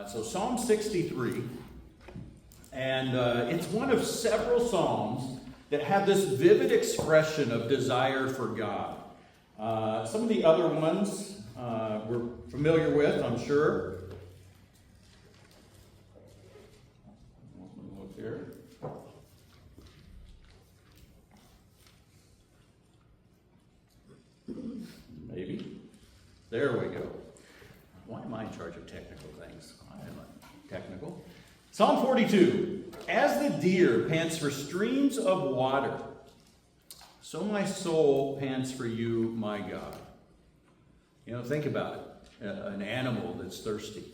So Psalm 63, and it's one of several psalms that have this vivid expression of desire for God. Some of the other ones we're familiar with, I'm sure. Look here. Maybe. There we go. Why am I in charge of technical things? I am not technical. Psalm 42. As the deer pants for streams of water, so my soul pants for you, my God. Think about it. An animal that's thirsty,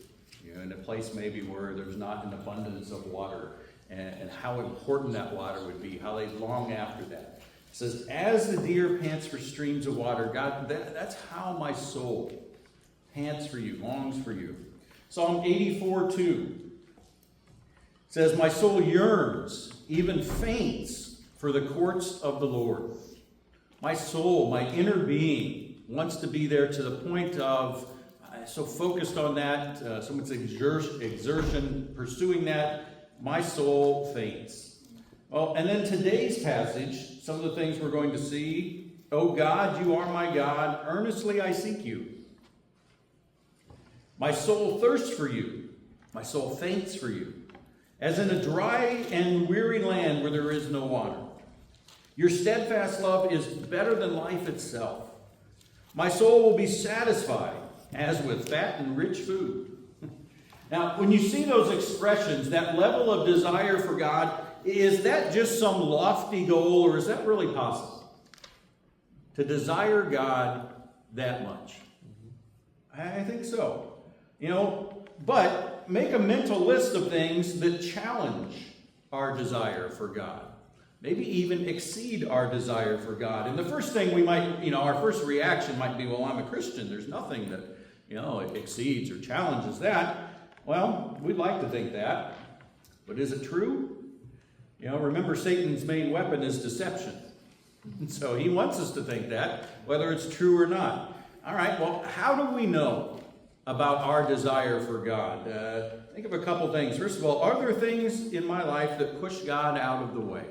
in a place maybe where there's not an abundance of water, and how important that water would be, how they long after that. It says, as the deer pants for streams of water, God, that's how my soul pants for you, longs for you. Psalm 84:2 says, my soul yearns, even faints, for the courts of the Lord. My soul, my inner being, wants to be there to the point of so focused on that, so much exertion, pursuing that, my soul faints. Well, and then today's passage, some of the things we're going to see. Oh God, you are my God, earnestly I seek you. My soul thirsts for you, my soul faints for you, as in a dry and weary land where there is no water. Your steadfast love is better than life itself. My soul will be satisfied as with fat and rich food. Now, when you see those expressions, that level of desire for God, is that just some lofty goal, or is that really possible? To desire God that much? I think so. But make a mental list of things that challenge our desire for God. Maybe even exceed our desire for God. And the first thing we might, our first reaction might be, well, I'm a Christian. There's nothing that, exceeds or challenges that. Well, we'd like to think that. But is it true? Remember, Satan's main weapon is deception. So he wants us to think that, whether it's true or not. All right, well, how do we know about our desire for God? Think of a couple things. First of all, are there things in my life that push God out of the way?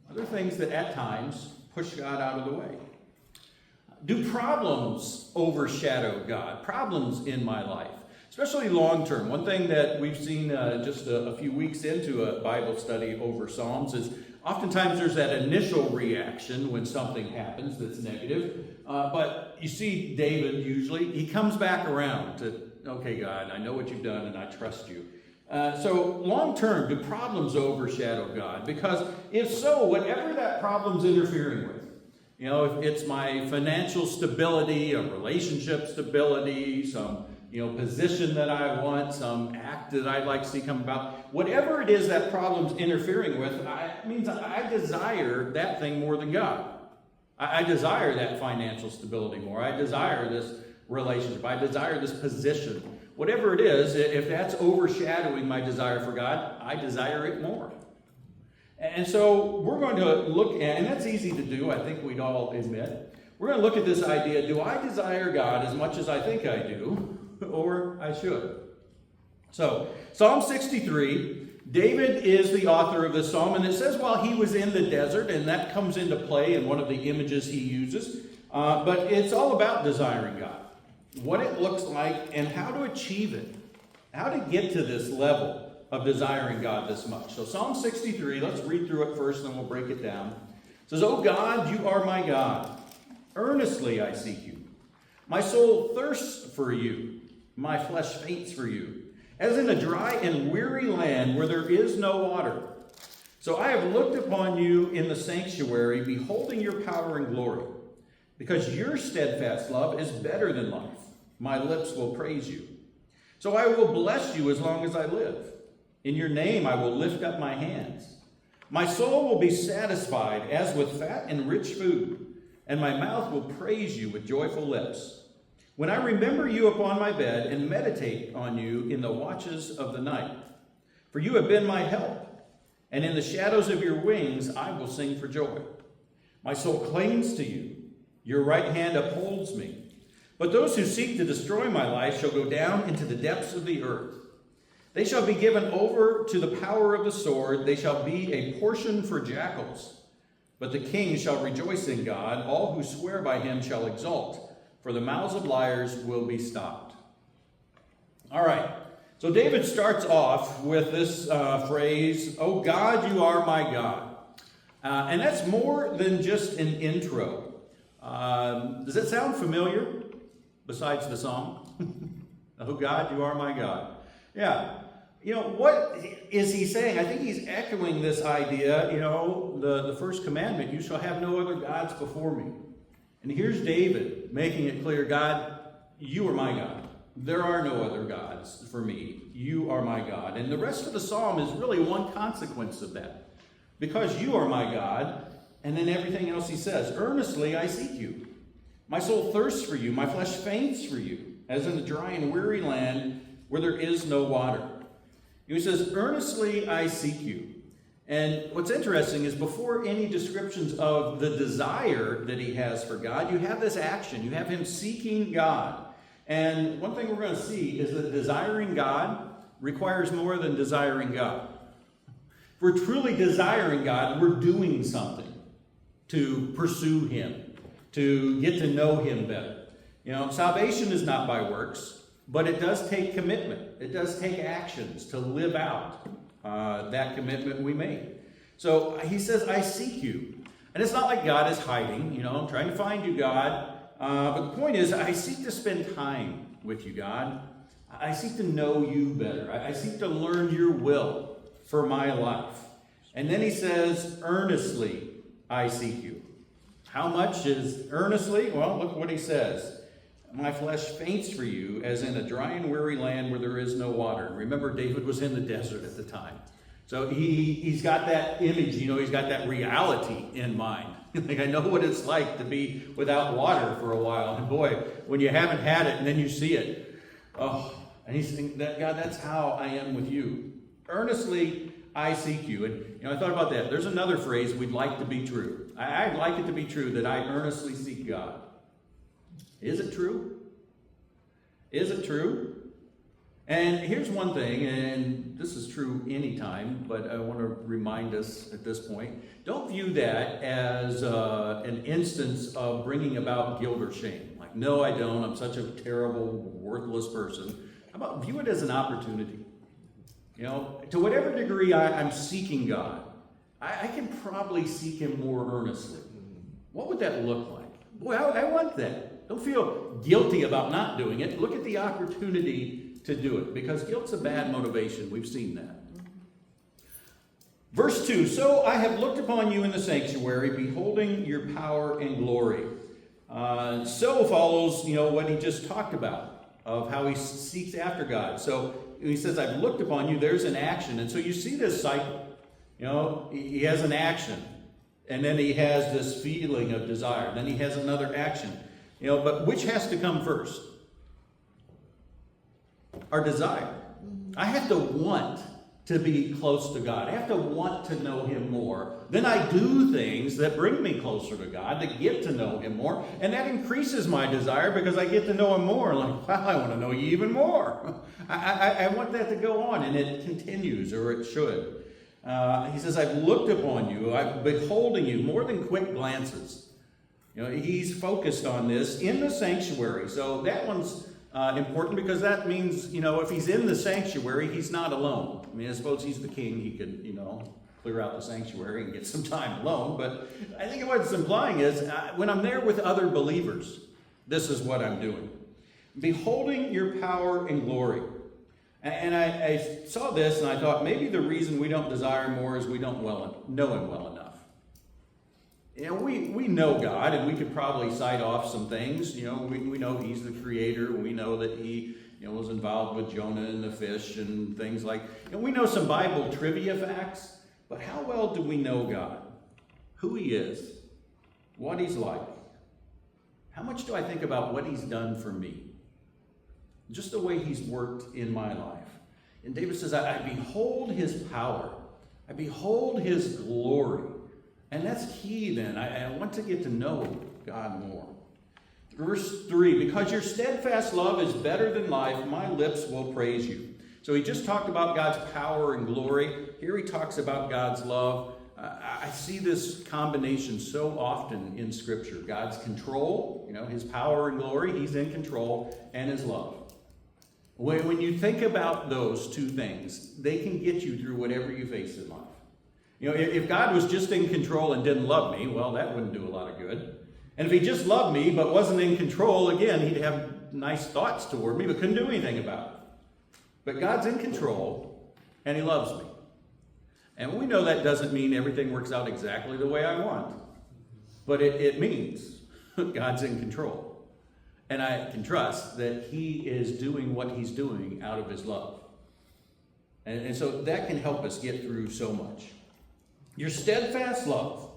Are there things that at times push God out of the way? Do problems overshadow God? Problems in my life, especially long term. One thing that we've seen just a few weeks into a Bible study over Psalms is oftentimes there's that initial reaction when something happens that's negative. But you see David usually, he comes back around to, okay, God, I know what you've done and I trust you. So long term, do problems overshadow God? Because if so, whatever that problem's interfering with, if it's my financial stability, a relationship stability, some position that I want, some act that I'd like to see come about, whatever it is that problem's interfering with, it means I desire that thing more than God. I desire that financial stability more. I desire this relationship. I desire this position. Whatever it is, if that's overshadowing my desire for God, I desire it more. And so we're going to look at, and that's easy to do, I think we'd all admit. We're going to look at this idea, do I desire God as much as I think I do, or I should? So, Psalm 63, David is the author of this psalm, and it says while he was in the desert, and that comes into play in one of the images he uses, but it's all about desiring God. What it looks like and how to achieve it. How to get to this level of desiring God this much. So Psalm 63, let's read through it first and then we'll break it down. It says, O God, you are my God. Earnestly I seek you. My soul thirsts for you. My flesh faints for you. As in a dry and weary land where there is no water. So I have looked upon you in the sanctuary, beholding your power and glory. Because your steadfast love is better than life. My lips will praise you. So I will bless you as long as I live. In your name I will lift up my hands. My soul will be satisfied as with fat and rich food, and my mouth will praise you with joyful lips. When I remember you upon my bed and meditate on you in the watches of the night. For you have been my help, and in the shadows of your wings I will sing for joy. My soul clings to you. Your right hand upholds me. But those who seek to destroy my life shall go down into the depths of the earth. They shall be given over to the power of the sword. They shall be a portion for jackals. But the king shall rejoice in God. All who swear by him shall exult, for the mouths of liars will be stopped. All right. So David starts off with this phrase, "Oh God, you are my God." And that's more than just an intro. Does it sound familiar besides the song? "Oh God, you are my God." Yeah. What is he saying? I think he's echoing this idea, the first commandment, "You shall have no other gods before me." And here's David making it clear, "God, you are my God. There are no other gods for me. You are my God." And the rest of the psalm is really one consequence of that. "Because you are my God," and then everything else he says, "Earnestly I seek you. My soul thirsts for you. My flesh faints for you, as in a dry and weary land where there is no water." He says, "Earnestly I seek you." And what's interesting is before any descriptions of the desire that he has for God, you have this action. You have him seeking God. And one thing we're going to see is that desiring God requires more than desiring God. If we're truly desiring God, we're doing something to pursue him, to get to know him better. Salvation is not by works, but it does take commitment. It does take actions to live out that commitment we made. So he says, "I seek you." And it's not like God is hiding, I'm trying to find you, God. But the point is, I seek to spend time with you, God. I seek to know you better. I seek to learn your will for my life. And then he says, "Earnestly I seek you." How much is earnestly? Well, look what he says. "My flesh faints for you, as in a dry and weary land where there is no water." Remember, David was in the desert at the time. So he's got that image, he's got that reality in mind. I know what it's like to be without water for a while. And boy, when you haven't had it and then you see it, and he's thinking, "God, that's how I am with you. Earnestly I seek you." And I thought about that. There's another phrase we'd like to be true. I'd like it to be true that I earnestly seek God. Is it true? Is it true? And here's one thing, and this is true anytime, but I want to remind us at this point, don't view that as an instance of bringing about guilt or shame. Like, "No, I don't. I'm such a terrible, worthless person." How about view it as an opportunity? To whatever degree I'm seeking God, I can probably seek him more earnestly. What would that look like? Boy, I want that. Don't feel guilty about not doing it. Look at the opportunity to do it, because guilt's a bad motivation. We've seen that. Verse 2, "So I have looked upon you in the sanctuary, beholding your power and glory." So follows, what he just talked about, of how he seeks after God. So he says, "I've looked upon you." There's an action. And so you see this cycle. He has an action, and then he has this feeling of desire. Then he has another action. But which has to come first? Our desire. I have to want to be close to God. I have to want to know him more. Then I do things that bring me closer to God, that get to know him more. And that increases my desire because I get to know him more. Like, wow, I want to know you even more. I want that to go on, and it continues, or it should. He says, "I've looked upon you. I'm beholding you," more than quick glances. He's focused on this in the sanctuary. So that one's important, because that means, if he's in the sanctuary, he's not alone. I suppose he's the king. He could, clear out the sanctuary and get some time alone. But I think what it's implying is when I'm there with other believers, this is what I'm doing. Beholding your power and glory. And I saw this and I thought maybe the reason we don't desire more is we don't know him well enough. We know God, and we could probably cite off some things. We know he's the creator. We know that he was involved with Jonah and the fish and things like. We know some Bible trivia facts, but how well do we know God? Who he is, what he's like. How much do I think about what he's done for me? Just the way he's worked in my life. And David says, I behold his power. I behold his glory. And that's key then. I want to get to know God more. Verse 3, because your steadfast love is better than life, my lips will praise you. So he just talked about God's power and glory. Here he talks about God's love. I see this combination so often in Scripture. God's control, his power and glory, he's in control, and his love. When you think about those two things, they can get you through whatever you face in life. If God was just in control and didn't love me, well, that wouldn't do a lot of good. And if he just loved me but wasn't in control, again, he'd have nice thoughts toward me but couldn't do anything about it. But God's in control, and he loves me. And we know that doesn't mean everything works out exactly the way I want. But it means God's in control. And I can trust that he is doing what he's doing out of his love. And so that can help us get through so much. Your steadfast love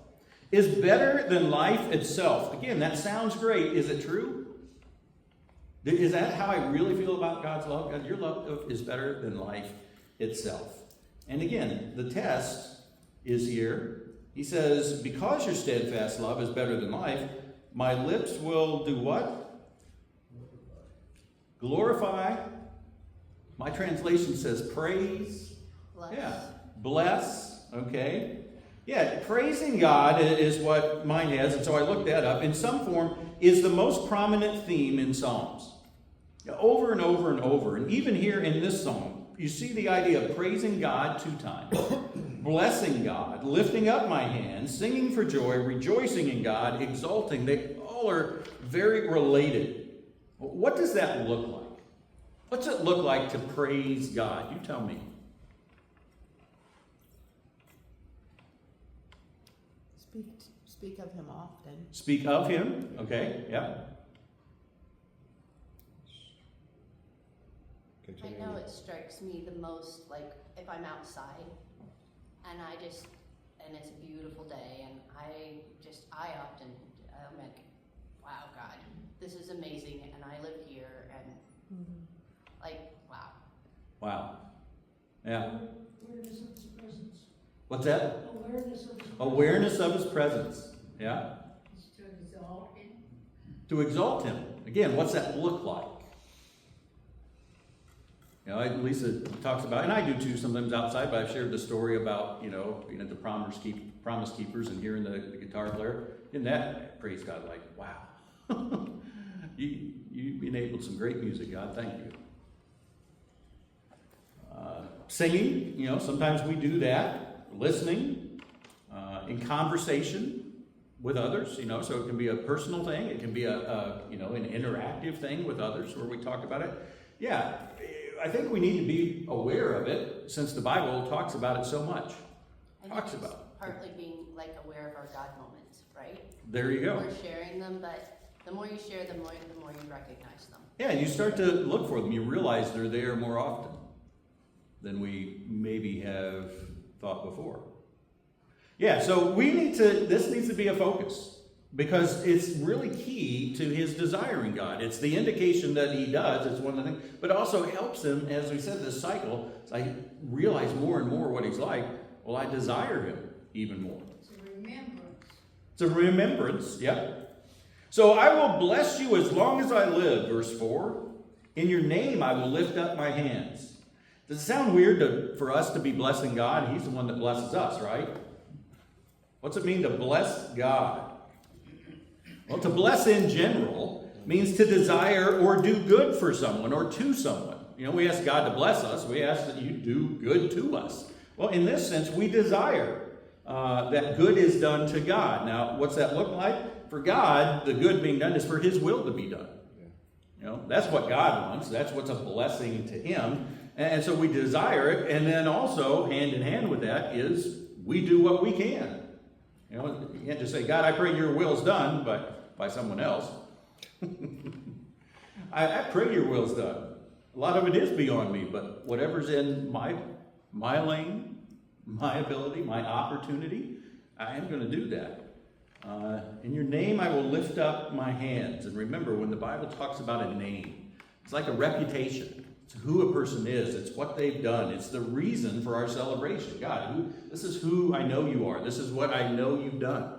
is better than life itself. Again, that sounds great. Is it true? Is that how I really feel about God's love? God, your love is better than life itself. And again, the test is here. He says, because your steadfast love is better than life, my lips will do what? Glorify. My translation says praise. Bless. Yeah. Bless. Okay. Yeah, praising God is what mine has, and so I looked that up. In some form, is the most prominent theme in Psalms. Over and over and over. And even here in this psalm, you see the idea of praising God 2 times. Blessing God, lifting up my hands, singing for joy, rejoicing in God, exulting. They all are very related. What does that look like? What's it look like to praise God? You tell me. Speak of him often. Speak of him. Okay, yeah. I know it strikes me the most, like, if I'm outside, and it's a beautiful day, and I often, I'm like, wow, God, this is amazing, and I live here, and like, wow. Wow. Yeah. Awareness of his presence. What's that? Awareness of his presence. Awareness of his presence. Yeah. Is to exalt him. To exalt him. Again, what's that look like? Lisa talks about, and I do too sometimes outside, but I've shared the story about, being at the Promise Keepers and hearing the guitar player. Isn't that, praise God, like, wow. you enabled some great music, God, thank you. Singing, sometimes we do that. Listening, in conversation with others, so it can be a personal thing. It can be an interactive thing with others where we talk about it. Yeah, I think we need to be aware of it since the Bible talks about it so much. Partly being like aware of our God moments, right? There you go. We're sharing them, but the more you share, the more you recognize them. Yeah, you start to look for them. You realize they're there more often than we maybe have thought before. Yeah, so this needs to be a focus because it's really key to his desiring God. It's the indication that he does, it's one of the things, but it also helps him, as we said, this cycle, as I realize more and more what he's like, well, I desire him even more. It's a remembrance. It's a remembrance, yep. So I will bless you as long as I live, verse 4. In your name I will lift up my hands. Does it sound weird for us to be blessing God? He's the one that blesses us, right? What's it mean to bless God? Well, to bless in general means to desire or do good for someone or to someone. We ask God to bless us. We ask that you do good to us. Well, in this sense, we desire that good is done to God. Now, what's that look like? For God, the good being done is for his will to be done. That's what God wants. That's what's a blessing to him. And so we desire it. And then also, hand in hand with that, is we do what we can. You can't just say, God, I pray your will's done, but by someone else. I pray your will's done. A lot of it is beyond me, but whatever's in my lane, my ability, my opportunity, I am going to do that. In your name I will lift up my hands. And remember, when the Bible talks about a name, it's like a reputation. It's who a person is. It's what they've done. It's the reason for our celebration. God, this is who I know you are. This is what I know you've done.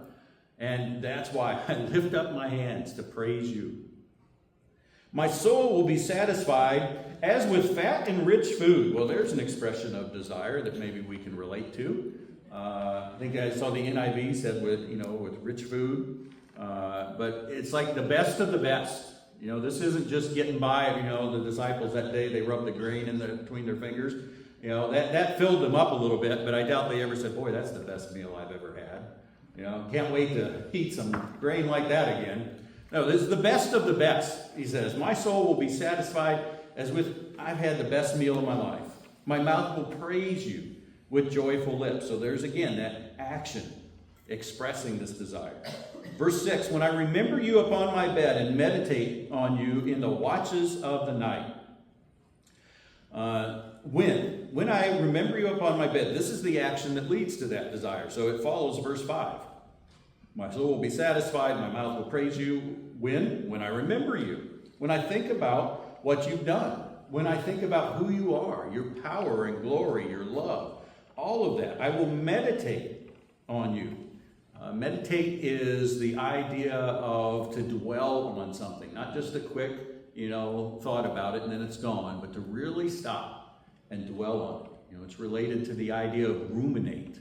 And that's why I lift up my hands to praise you. My soul will be satisfied as with fat and rich food. Well, there's an expression of desire that maybe we can relate to. I think I saw the NIV said with rich food. But it's like the best of the best. This isn't just getting by. The disciples that day, they rubbed the grain between their fingers. That filled them up a little bit, but I doubt they ever said, boy, that's the best meal I've ever had. Can't wait to eat some grain like that again. No, this is the best of the best, he says. My soul will be satisfied as with, I've had the best meal of my life. My mouth will praise you with joyful lips. So there's again that action expressing this desire. Verse 6, when I remember you upon my bed and meditate on you in the watches of the night. When I remember you upon my bed, this is the action that leads to that desire. So it follows verse 5. My soul will be satisfied, my mouth will praise you. When I remember you. When I think about what you've done. When I think about who you are, your power and glory, your love, all of that. I will meditate on you. Meditate is the idea of to dwell on something, not just a quick, thought about it and then it's gone, but to really stop and dwell on it. It's related to the idea of ruminate,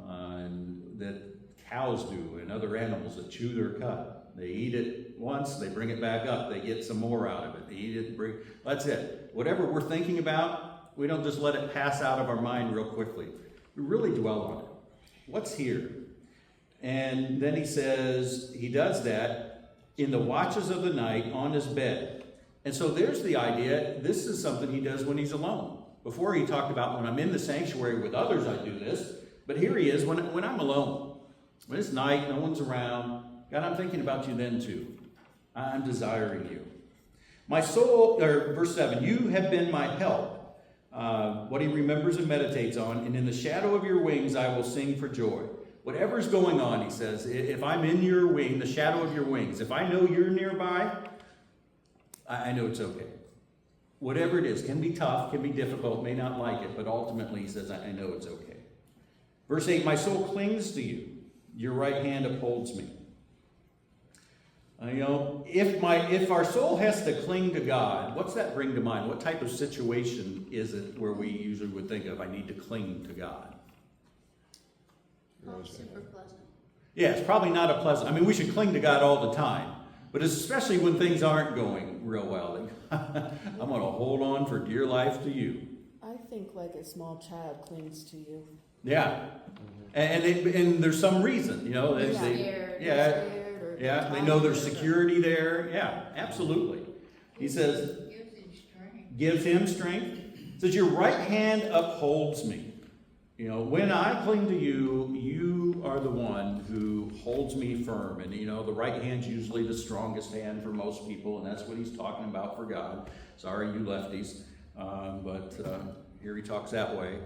and that cows do and other animals that chew their cud. They eat it once, they bring it back up, they get some more out of it. They eat it, that's it. Whatever we're thinking about, we don't just let it pass out of our mind real quickly. We really dwell on it. What's here? And then he says he does that in the watches of the night on his bed. And so there's the idea, this is something he does when he's alone. Before he talked about when I'm in the sanctuary with others, I do this. But here he is when I'm alone. When it's night, no one's around. God, I'm thinking about you then too. I'm desiring you. My soul, or verse 7, you have been my help. What he remembers and meditates on. And in the shadow of your wings, I will sing for joy. Whatever's going on, he says, if I'm in your wing, the shadow of your wings, if I know you're nearby, I know it's okay. Whatever it is, can be tough, can be difficult, may not like it, but ultimately he says, I know it's okay. Verse 8, my soul clings to you. Your right hand upholds me. If our soul has to cling to God, what's that bring to mind? What type of situation is it where we usually would think of, I need to cling to God? Oh, super pleasant. Yeah, it's probably not a pleasant. We should cling to God all the time, but especially when things aren't going real well. I'm going to hold on for dear life to you. I think like a small child clings to you. Yeah, and there's some reason, They're scared, they know there's security there. Yeah, absolutely. He says, gives him strength. Says, your right hand upholds me. When I cling to you, you are the one who holds me firm. And, the right hand's usually the strongest hand for most people, and that's what he's talking about for God. Sorry, you lefties, but here he talks that way.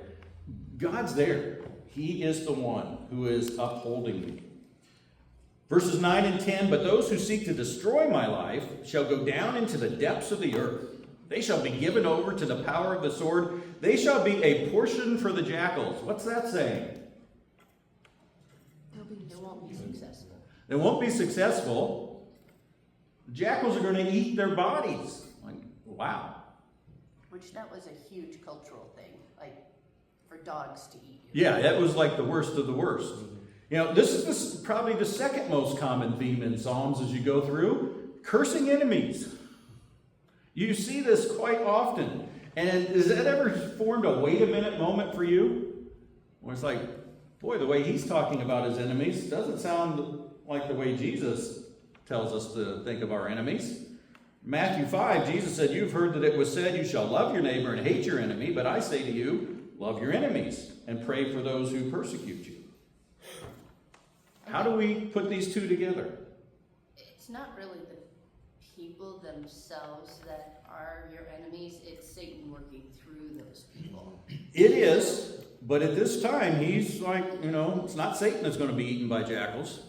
God's there. He is the one who is upholding me. Verses 9 and 10, but those who seek to destroy my life shall go down into the depths of the earth. They shall be given over to the power of the sword. They shall be a portion for the jackals. What's that saying? They won't be successful. They won't be successful. The jackals are going to eat their bodies. Wow. Which that was a huge cultural thing, for dogs to eat. Yeah, that was like the worst of the worst. This is probably the second most common theme in Psalms as you go through. Cursing enemies. You see this quite often. And has that ever formed a wait a minute moment for you? Where it's like, boy, the way he's talking about his enemies doesn't sound like the way Jesus tells us to think of our enemies. Matthew 5, Jesus said, you've heard that it was said, you shall love your neighbor and hate your enemy, but I say to you, love your enemies and pray for those who persecute you. How do we put these two together? It's not really the people themselves that are your enemies, it's Satan working through those people. It is, but at this time, he's like, it's not Satan that's going to be eaten by jackals.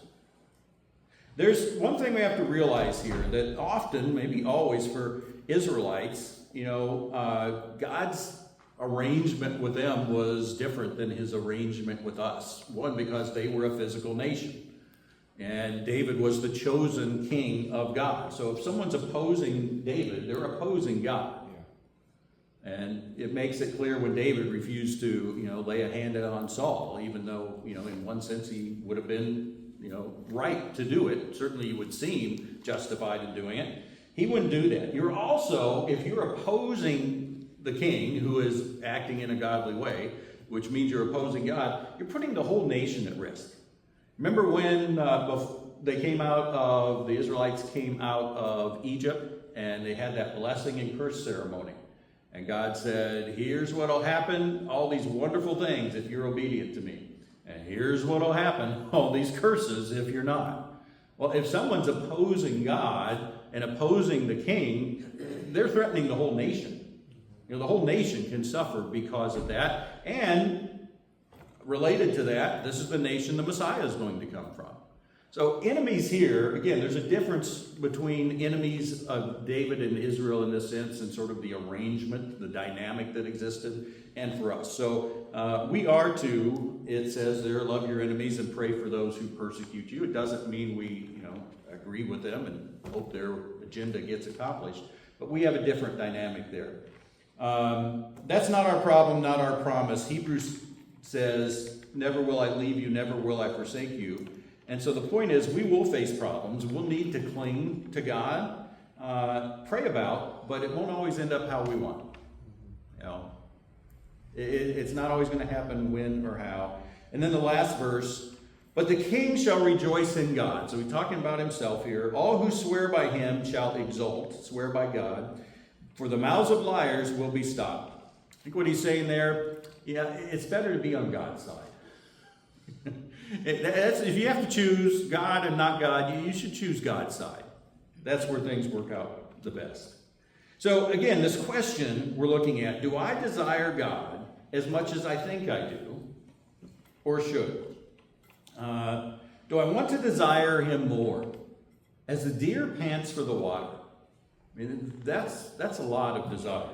There's one thing we have to realize here, that often, maybe always for Israelites, God's arrangement with them was different than his arrangement with us. One, because they were a physical nation. And David was the chosen king of God. So if someone's opposing David, they're opposing God. And it makes it clear when David refused to, lay a hand on Saul, even though, in one sense he would have been, right to do it. Certainly he would seem justified in doing it. He wouldn't do that. You're also, if you're opposing the king who is acting in a godly way, which means you're opposing God, you're putting the whole nation at risk. Remember when the Israelites came out of Egypt and they had that blessing and curse ceremony. And God said, here's what will happen, all these wonderful things if you're obedient to me. And here's what will happen, all these curses if you're not. Well, if someone's opposing God and opposing the king, they're threatening the whole nation. The whole nation can suffer because of that. And related to that, this is the nation the Messiah is going to come from. So enemies here, again, there's a difference between enemies of David and Israel in this sense and sort of the arrangement, the dynamic that existed, and for us. So we are to, it says there, love your enemies and pray for those who persecute you. It doesn't mean we, agree with them and hope their agenda gets accomplished. But we have a different dynamic there. That's not our problem, not our promise. Hebrews says, never will I leave you, never will I forsake you. And so the point is, we will face problems. We'll need to cling to God, pray about, but it won't always end up how we want. It's not always going to happen when or how. And then the last verse, but the king shall rejoice in God. So he's talking about himself here. All who swear by him shall exult, swear by God, for the mouths of liars will be stopped. I think what he's saying there, it's better to be on God's side. If you have to choose God and not God, you should choose God's side. That's where things work out the best. So again, this question we're looking at, do I desire God as much as I think I do, or should? Do I want to desire him more? As the deer pants for the water. I mean, that's a lot of desire.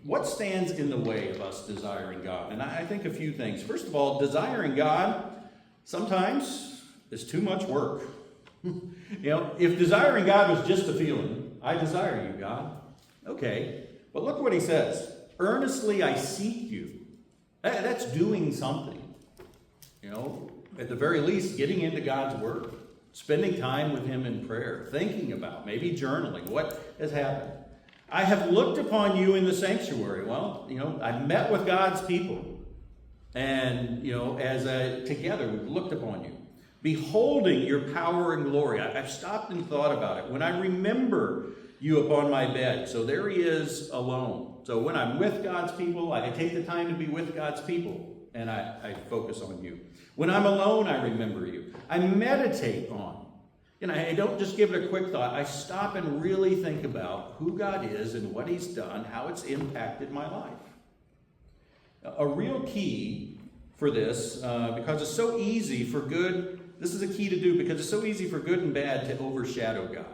What stands in the way of us desiring God? And I think a few things. First of all, desiring God sometimes is too much work. If desiring God was just a feeling, I desire you, God. Okay. But look what he says. Earnestly I seek you. That's doing something. At the very least, getting into God's word, spending time with him in prayer, thinking about, maybe journaling, what has happened. I have looked upon you in the sanctuary. Well, I've met with God's people. And, together we've looked upon you. Beholding your power and glory. I've stopped and thought about it. When I remember you upon my bed. So there he is alone. So when I'm with God's people, I take the time to be with God's people. And I focus on you. When I'm alone, I remember you. I meditate on. I don't just give it a quick thought. I stop and really think about who God is and what he's done, how it's impacted my life. A real key for this, because it's so easy for good, this is a key to do because it's so easy for good and bad to overshadow God.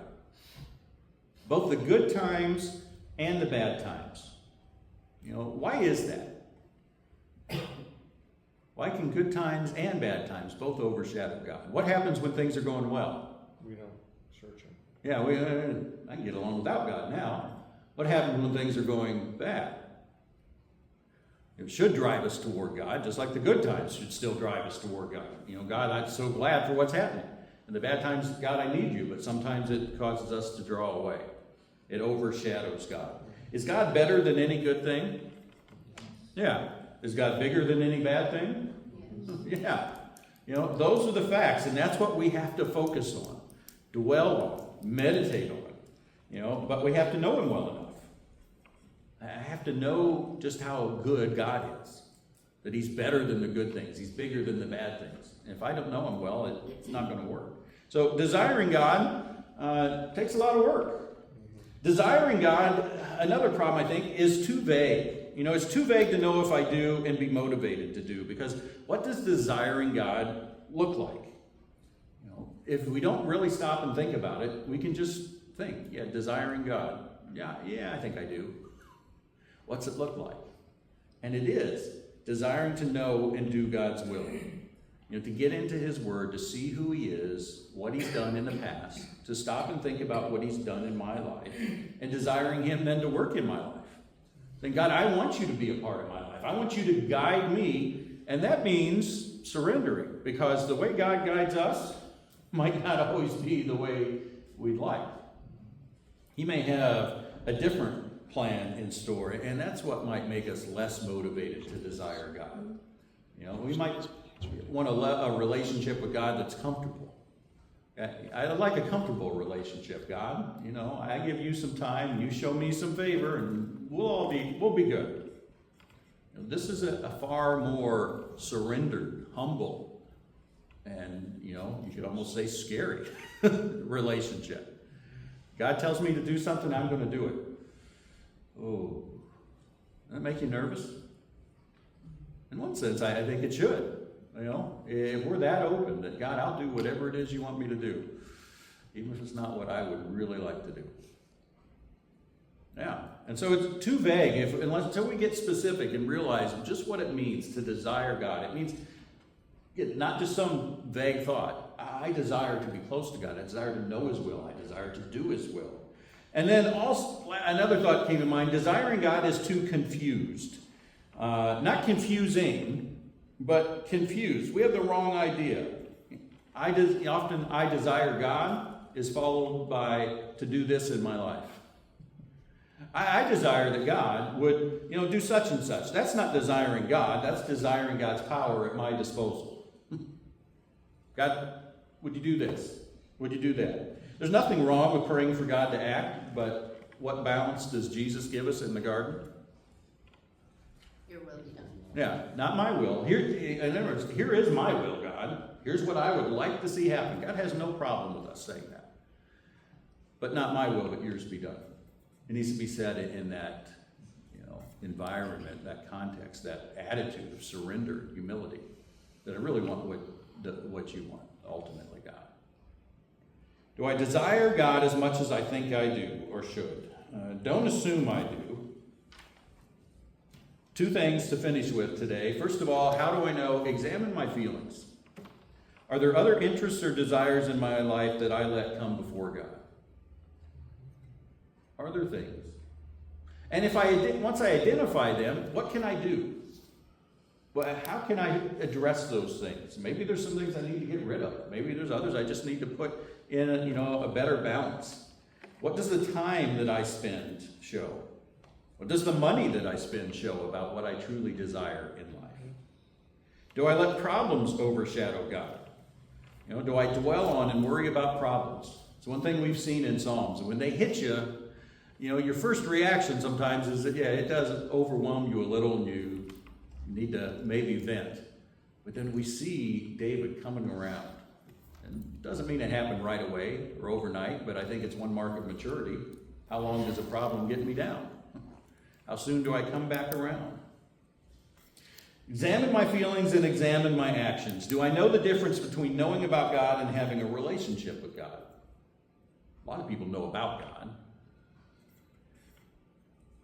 Both the good times and the bad times. Why is that? Why can good times and bad times both overshadow God? What happens when things are going well? We don't search him. Yeah, I can get along without God now. What happens when things are going bad? It should drive us toward God, just like the good times should still drive us toward God. God, I'm so glad for what's happening. And the bad times, God, I need you. But sometimes it causes us to draw away. It overshadows God. Is God better than any good thing? Yeah. Is God bigger than any bad thing? Yes. Yeah. Those are the facts, and that's what we have to focus on, dwell on, meditate on. But we have to know him well enough. I have to know just how good God is, that he's better than the good things. He's bigger than the bad things. And if I don't know him well, it's not going to work. So desiring God takes a lot of work. Desiring God, another problem, I think, is too vague. It's too vague to know if I do and be motivated to do, because what does desiring God look like? If we don't really stop and think about it, we can just think, desiring God. Yeah, I think I do. What's it look like? And it is desiring to know and do God's will. You know, to get into his word, to see who he is, what he's done in the past, to stop and think about what he's done in my life, and desiring him then to work in my life. Then, God, I want you to be a part of my life. I want you to guide me, and that means surrendering, because the way God guides us might not always be the way we'd like. He may have a different plan in store, and that's what might make us less motivated to desire God. You know, we might want a relationship with God that's comfortable. I like a comfortable relationship, God. You know, I give you some time, you show me some favor, and we'll be good. You know, this is a far more surrendered, humble, and, you know, you could almost say scary relationship. God tells me to do something, I'm going to do it. Oh, does that make you nervous? In one sense, I think it should. You know, if we're that open that, God, I'll do whatever it is you want me to do, even if it's not what I would really like to do. Yeah, and so it's too vague until we get specific and realize just what it means to desire God. It means not just some vague thought. I desire to be close to God. I desire to know his will. I desire to do his will. And then also, another thought came to mind. Desiring God is too confused. Not confusing, but confused. We have the wrong idea. Often I desire God is followed by to do this in my life. I desire that God would, do such and such. That's not desiring God. That's desiring God's power at my disposal. God, would you do this? Would you do that? There's nothing wrong with praying for God to act, but what balance does Jesus give us in the garden? Your will be done. Yeah, not my will. In other words, here is my will, God. Here's what I would like to see happen. God has no problem with us saying that. But not my will, but yours be done. It needs to be said in that, environment, that context, that attitude of surrender, humility, that I really want what you want, ultimately, God. Do I desire God as much as I think I do or should? Don't assume I do. Two things to finish with today. First of all, how do I know? Examine my feelings. Are there other interests or desires in my life that I let come before God? Are there things? And once I identify them, what can I do? Well, how can I address those things? Maybe there's some things I need to get rid of. Maybe there's others I just need to put in a better balance. What does the time that I spend show? What does the money that I spend show about what I truly desire in life? Do I let problems overshadow God? Do I dwell on and worry about problems? It's one thing we've seen in Psalms. When they hit you, your first reaction sometimes is that, it does overwhelm you a little and you need to maybe vent. But then we see David coming around. And it doesn't mean it happened right away or overnight, but I think it's one mark of maturity. How long does a problem get me down? How soon do I come back around? Examine my feelings and examine my actions. Do I know the difference between knowing about God and having a relationship with God? A lot of people know about God.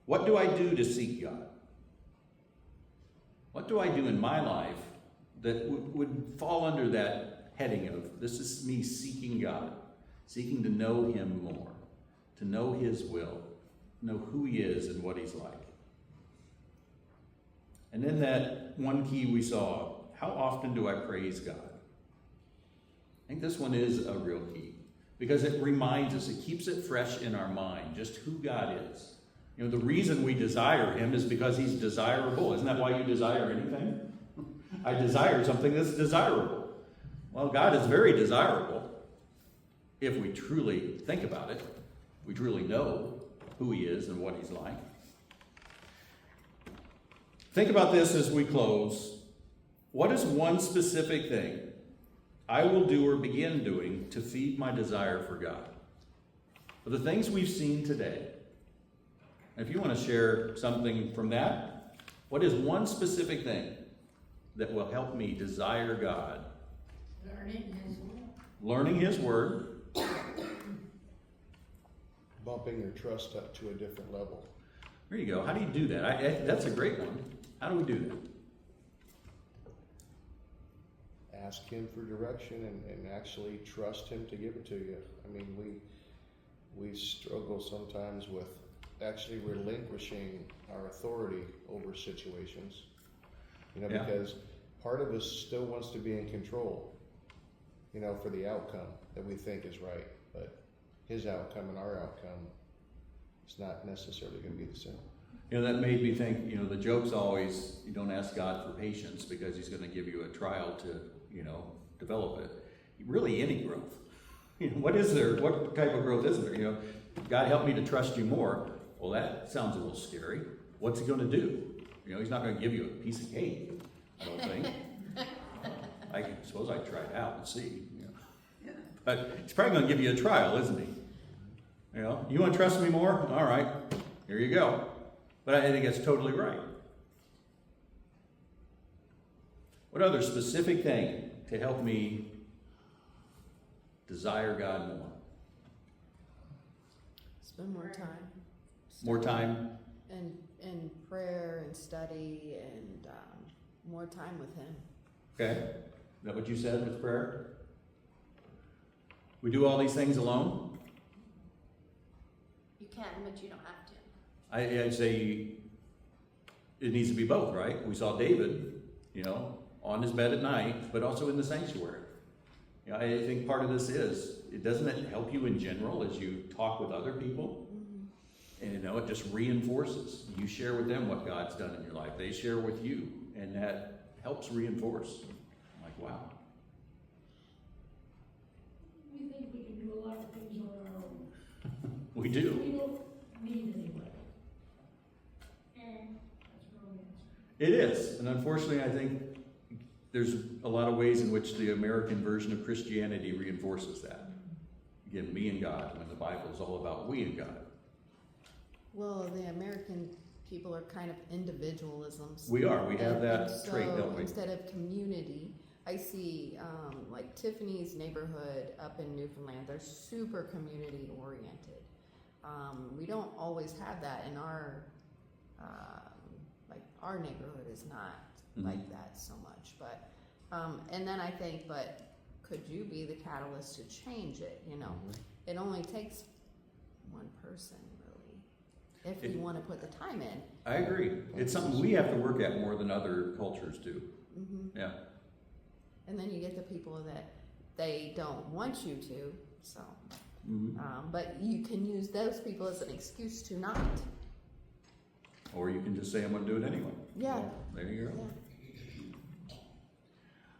What do I do to seek God? What do I do in my life that would fall under that heading of this is me seeking God, seeking to know him more, to know his will, know who he is and what he's like. And then that one key we saw, how often do I praise God? I think this one is a real key because it reminds us, it keeps it fresh in our mind, just who God is. The reason we desire him is because he's desirable. Isn't that why you desire anything? I desire something that's desirable. Well, God is very desirable if we truly think about it. We truly know who he is and what he's like. Think about this as we close. What is one specific thing I will do or begin doing to feed my desire for God? For the things we've seen today, if you want to share something from that, what is one specific thing that will help me desire God? Learning his will. Learning his word. Bumping your trust up to a different level. There you go. How do you do that? That's a great one. How do we do ask him for direction and actually trust him to give it to you. I mean, we struggle sometimes with actually relinquishing our authority over situations, you know, Yeah. because part of us still wants to be in control, you know, for the outcome that we think is right, but his outcome and our outcome is not necessarily going to be the same. You know, that made me think, you know, the joke's always, you don't ask God for patience because he's going to give you a trial to, you know, develop it. Really, any growth. You know, what is there? What type of growth is there? You know, God help me to trust you more. Well, that sounds a little scary. What's he going to do? You know, he's not going to give you a piece of cake, I don't think. I suppose I'd try it out and see. You know. But he's probably going to give you a trial, isn't he? You know, you want to trust me more? All right, here you go. But I think it's totally right. What other specific thing to help me desire God more? Spend more time. More time? And prayer and study and more time with him. Okay. Is that what you said with prayer? We do all these things alone? You can, but you don't have to. I'd say it needs to be both, right? We saw David, you know, on his bed at night, but also in the sanctuary. You know, I think part of this is, doesn't it help you in general as you talk with other people? And, you know, it just reinforces. You share with them what God's done in your life. They share with you, and that helps reinforce. I'm like, wow. We think we can do a lot of things on our own. We do. We don't need anybody. And that's romance. It is. And unfortunately, I think there's a lot of ways in which the American version of Christianity reinforces that. Again, me and God, when the Bible is all about we and God. Well, the American people are kind of individualisms. We are. We have that And so trait, don't we? instead of community, I see like Tiffany's neighborhood up in Newfoundland. They're super community oriented. We don't always have that in our like our neighborhood is not like that so much. But and then I think, but could you be the catalyst to change it? You know, it only takes one person really, if you want to put the time in. I agree. It's something we have to work at more than other cultures do. Yeah. And then you get the people that they don't want you to, so. But you can use those people as an excuse to not. Or you can just say, I'm going to do it anyway. Yeah. Well, there you go. Yeah.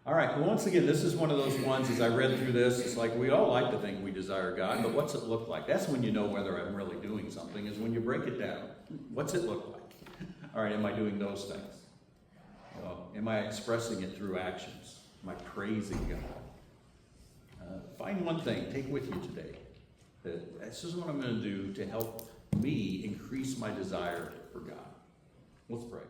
All right. Well, once again, this is one of those ones, as I read through this, it's like we all like to think we desire God, but what's it look like? That's when you know whether I'm really doing something, is when you break it down. What's it look like? All right, am I doing those things? Am I expressing it through actions? Am I praising God? Find one thing, take with you today. That this is what I'm going to do to help me increase my desire for God. Let's pray.